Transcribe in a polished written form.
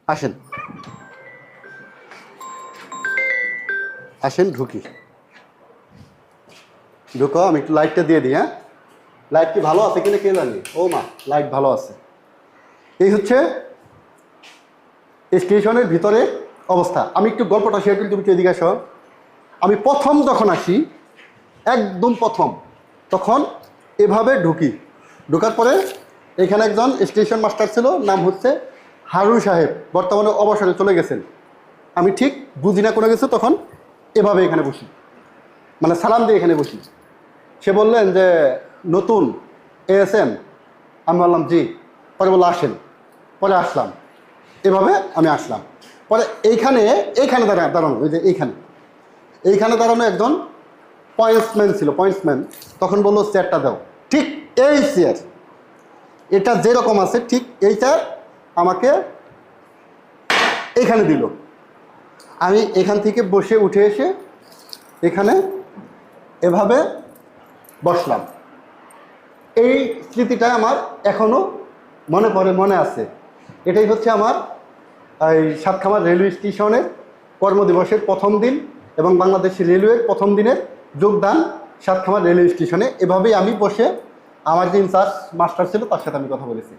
আসেন আসেন, ঢুকি। ঢুকো, আমি একটু লাইটটা দিয়ে দিই। হ্যাঁ, লাইট কি ভালো আছে কিনা কে জানি। ও মা, লাইট ভালো আছে। এই হচ্ছে স্টেশনের ভিতরে অবস্থা। আমি একটু গল্পটা শেয়ার করি, তুমি এদিকে আসো। আমি প্রথম যখন আসি, একদম প্রথম, তখন এভাবে ঢুকি। ঢোকার পরে এখানে একজন স্টেশন মাস্টার ছিল, নাম হচ্ছে হারুন সাহেব, বর্তমানে অবসরে চলে গেছেন। আমি ঠিক বুঝি না কোনো কিছু, তখন এভাবে এখানে বসি, মানে সালাম দিয়ে এখানে বসি। সে বললেন যে নতুন এএসএম। আমি বললাম জি। পরে বললো আসেন। পরে আসলাম, এভাবে আমি আসলাম। পরে এইখানে দাঁড়ানো, ওই যে এইখানে দাঁড়ানো একজন পয়েন্টসম্যান ছিল, পয়েন্টসম্যান। তখন বললো চেয়ারটা দাও। ঠিক এই চেয়ার, এটা যেরকম আছে ঠিক এইটা আমাকে এইখানে দিল। আমি এখান থেকে বসে উঠে এসে এখানে এভাবে বসলাম। এই স্মৃতিটা আমার এখনও মনে পড়ে, মনে আছে। এটাই হচ্ছে আমার এই সাতখামার রেলওয়ে স্টেশনের কর্মদিবসের প্রথম দিন এবং বাংলাদেশ রেলওয়ের প্রথম দিনের যোগদান সাতখামার রেলওয়ে স্টেশনে। এভাবেই আমি বসে আমার যে ইনচার্জ মাস্টার ছিল তার সাথে আমি কথা বলেছি।